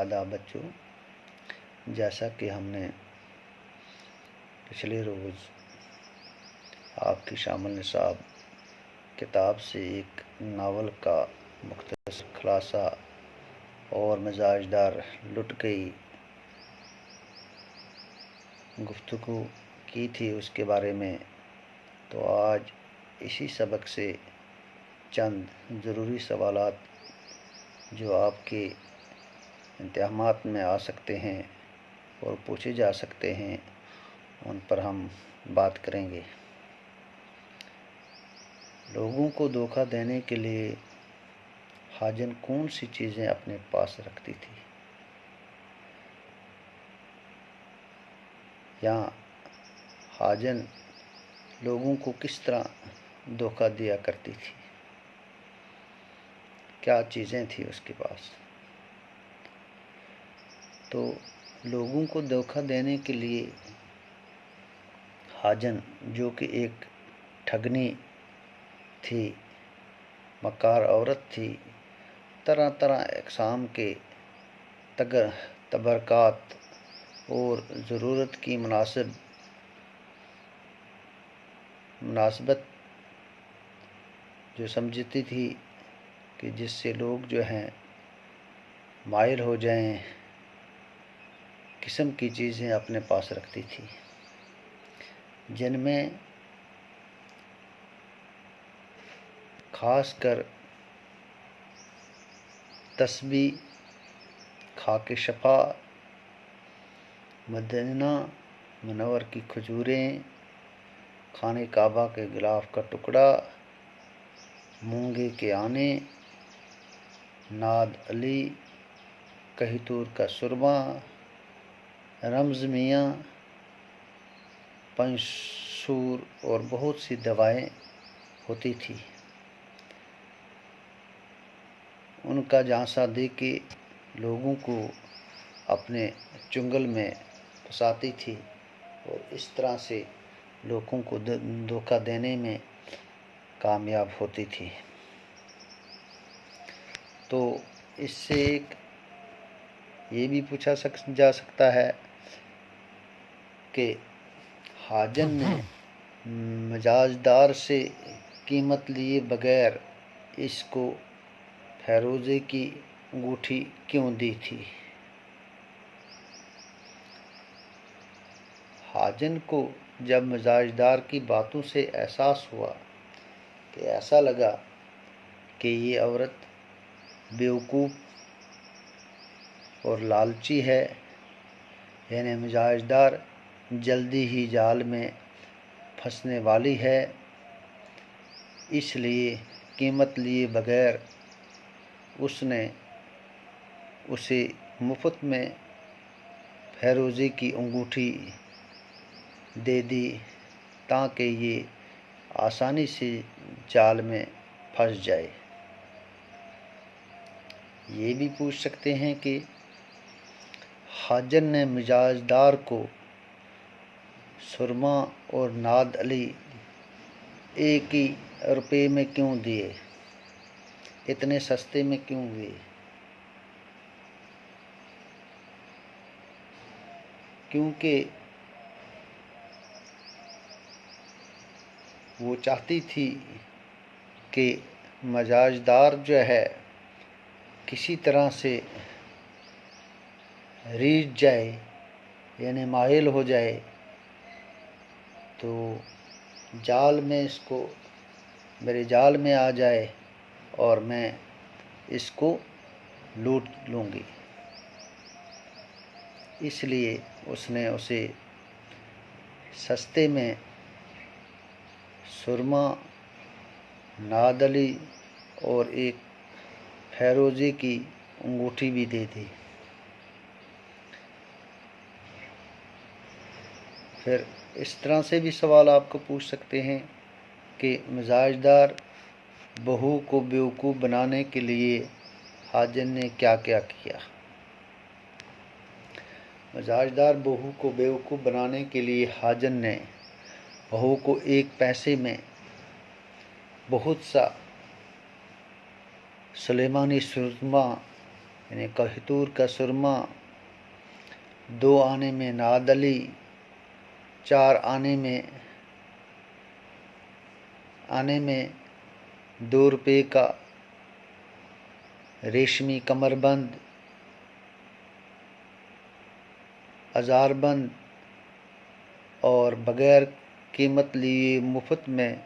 आदाब बच्चों, जैसा कि हमने पिछले रोज़ आपकी शामिल निसाब किताब से एक नावल का मुख्तसर खुलासा और मिजाजदार लुट गई गुफ्तगू की थी उसके बारे में, तो आज इसी सबक से चंद ज़रूरी सवालात जो आपके इम्तिहानात में आ सकते हैं और पूछे जा सकते हैं, उन पर हम बात करेंगे। लोगों को धोखा देने के लिए हाजन कौन सी चीज़ें अपने पास रखती थी, या हाजन लोगों को किस तरह धोखा दिया करती थी, क्या चीज़ें थी उसके पास। तो लोगों को धोखा देने के लिए हाजन, जो कि एक ठगनी थी, मक्कार औरत थी, तरह तरह अक़साम के तबरकात और ज़रूरत की मुनासिबत जो समझती थी कि जिससे लोग जो हैं माहिर हो जाएं, किस्म की चीज़ें अपने पास रखती थी, जिनमें ख़ासकर तस्बीह, खाके शफ़ा, मदीना मुनव्वर की खजूरें, खाने काबा के गिलाफ का टुकड़ा, मूंगे के आने, नाद अली, कहतूर का सुरमा, रमज़ मियाँ, पंसूर और बहुत सी दवाएं होती थी। उनका झांसा दे के लोगों को अपने चुंगल में फंसाती थी और इस तरह से लोगों को धोखा देने में कामयाब होती थी। तो इससे एक ये भी पूछा जा सकता है कि हाजन ने मिजाजदार से कीमत लिए बगैर इसको फ़िरोज़े की अंगूठी क्यों दी थी। हाजन को जब मिजाजदार की बातों से एहसास हुआ कि ऐसा लगा कि ये औरत बेवकूफ़ और लालची है, यानी मिजाजदार जल्दी ही जाल में फंसने वाली है, इसलिए कीमत लिए बगैर उसने उसे मुफ्त में फ़िरोज़े की अंगूठी दे दी ताकि ये आसानी से जाल में फंस जाए। ये भी पूछ सकते हैं कि हाजन ने मिजाजदार को सुरमा और नाद अली एक ही रुपये में क्यों दिए, इतने सस्ते में क्यों दिए। क्योंकि वो चाहती थी कि मिजाजदार जो है किसी तरह से रीझ जाए, यानी माहिल हो जाए, तो जाल में इसको मेरे जाल में आ जाए और मैं इसको लूट लूँगी। इसलिए उसने उसे सस्ते में सुरमा, नाद अली और एक फ़िरोज़े की अंगूठी भी दे दी। फिर इस तरह से भी सवाल आपको पूछ सकते हैं कि मिजाजदार बहू को बेवकूफ़ बनाने के लिए हाजन ने क्या क्या किया। मिजाजदार बहू को बेवकूफ़ बनाने के लिए हाजन ने बहू को एक पैसे में बहुत सा सुलेमानी सुरमा यानी कहतूर का सुरमा, 2 आने में नादली, 4 आने में 2 रुपये का रेशमी कमरबंद, अजारबंद और बगैर कीमत लिए मुफ्त में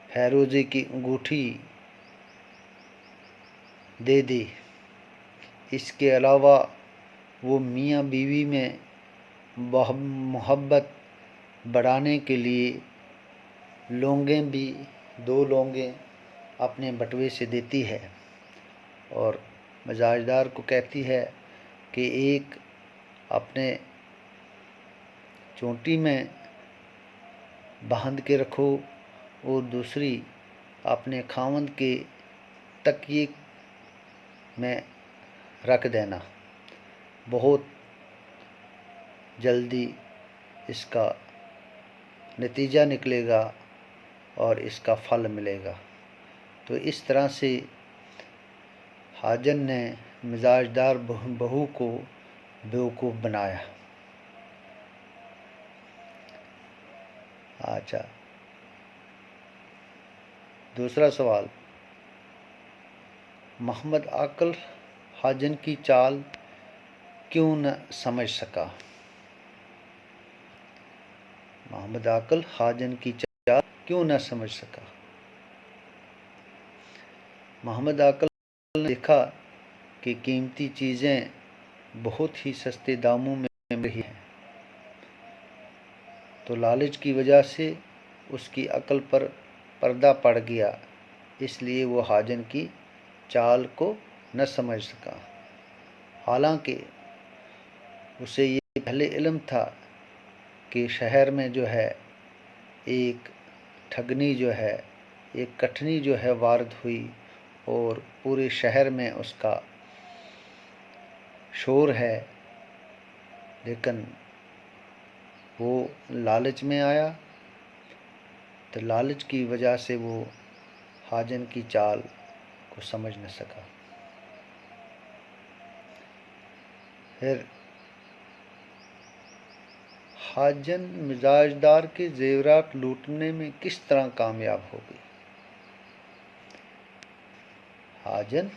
फैरोज़े की अंगूठी दे दी। इसके अलावा वो मियाँ बीवी में मोहब्बत बढ़ाने के लिए लौंगें भी 2 लौंगें अपने बटुए से देती है और मिजाजदार को कहती है कि एक अपने चोटी में बांध के रखो और दूसरी अपने खावंद के तकिए में रख देना। बहुत जल्दी इसका नतीजा निकलेगा और इसका फल मिलेगा। तो इस तरह से हाजन ने मिजाजदार बहू को बेवकूफ़ बनाया। अच्छा, दूसरा सवाल, मोहम्मद आकल हाजन की चाल क्यों न समझ सका? मोहम्मद आकल हाजन की चाल क्यों न समझ सका? मोहम्मद आकल ने देखा कि कीमती चीज़ें बहुत ही सस्ते दामों में मिल रही हैं, तो लालच की वजह से उसकी अकल पर पर्दा पड़ गया, इसलिए वो हाजन की चाल को न समझ सका। हालांकि उसे ये पहले इल्म था कि शहर में जो है एक ठगनी जो है, एक कठनी जो है वारद हुई और पूरे शहर में उसका शोर है, लेकिन वो लालच में आया, तो लालच की वजह से वो हाजन की चाल को समझ न सका। फिर हाजन मिजाजदार के जेवरात लूटने में किस तरह कामयाब हो गई? हाजन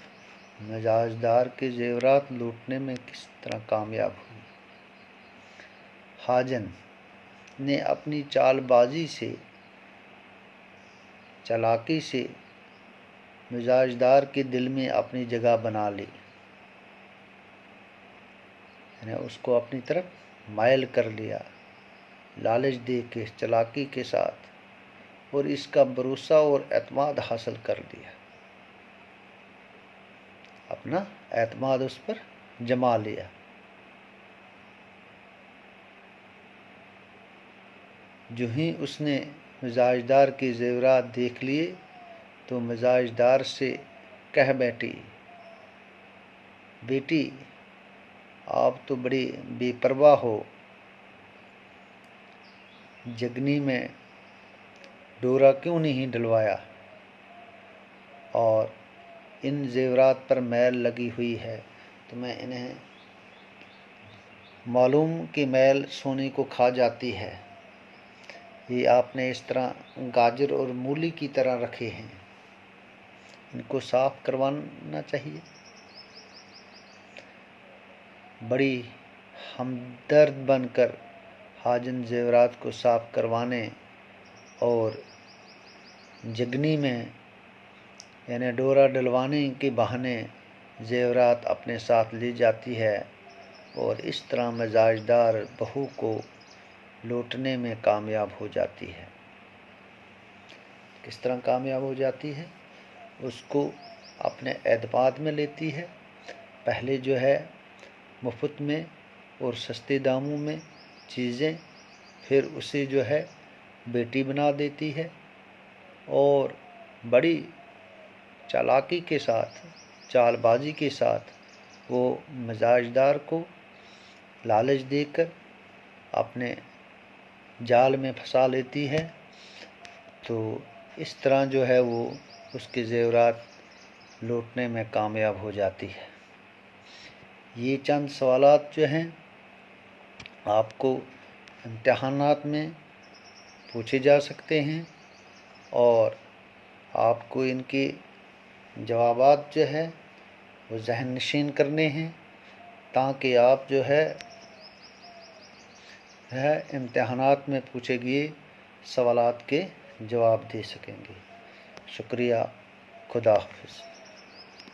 मिजाजदार के जेवरात लूटने में किस तरह कामयाब हुई? हाजन ने अपनी चालबाजी से, चालाकी से मिजाजदार के दिल में अपनी जगह बना ली, यानी उसको अपनी तरफ मायल कर लिया, लालच दे के, चालाकी के साथ, और इसका भरोसा और एतमाद हासिल कर लिया, अपना एतमाद उस पर जमा लिया। जो ही उसने मिजाजदार के जेवरात देख लिए तो मिजाजदार से कह बैठी, बेटी आप तो बड़ी बेपरवाह हो, जगनी में डोरा क्यों नहीं डलवाया, और इन जेवरात पर मैल लगी हुई है, तो मैं इन्हें मालूम कि मैल सोने को खा जाती है, ये आपने इस तरह गाजर और मूली की तरह रखे हैं, इनको साफ करवाना चाहिए। बड़ी हमदर्द बनकर हाजन जेवरात को साफ करवाने और जगनी में यानी डोरा डलवाने के बहाने जेवरात अपने साथ ले जाती है और इस तरह मिजाजदार बहू को लूटने में कामयाब हो जाती है। किस तरह कामयाब हो जाती है? उसको अपने एतमाद में लेती है, पहले जो है मुफ्त में और सस्ते दामों में चीज़ें, फिर उसे जो है बेटी बना देती है और बड़ी चालाकी के साथ, चालबाजी के साथ वो मिजाजदार को लालच देकर अपने जाल में फंसा लेती है। तो इस तरह जो है वो उसके जेवरात लूटने में कामयाब हो जाती है। ये चंद सवालात जो हैं आपको इम्तिहानात में पूछे जा सकते हैं और आपको इनके जवाबात जो है वो ज़हन नशीन करने हैं ताकि आप जो है इम्तिहानात में पूछे गए सवालात के जवाब दे सकेंगे। शुक्रिया। खुदा हाफिज़।